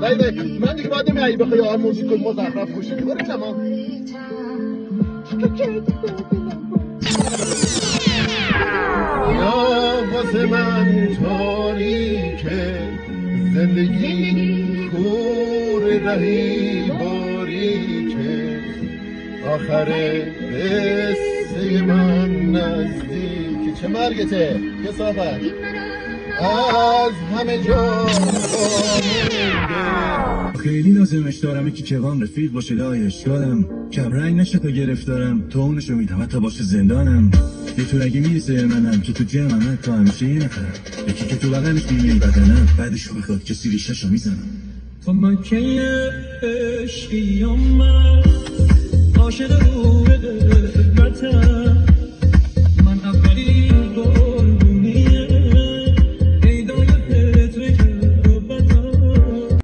دایی من دیگه باید نمیایی بخوای آن موزیک مزخرف گوشی برو کمان یا واسه من تاریکه زندگی کور رهی باریکه آخر قصه من نزدیک چه مرگته کسافت از همه جا خیلی لازمش دارم یکی که وام رفیق باشه لای اشکالم کم رنگ نشه تا گرفتارم تو اونشو میدم حتی باشه زندانم یه تو رگی میرسه منم که تو جمعم تا همیشه یه نفرم یکی که تو بغلش بیمی بدنم بعدشو بخواد کسی ریششو میزنم تو مکه عشقیم من عاشق روح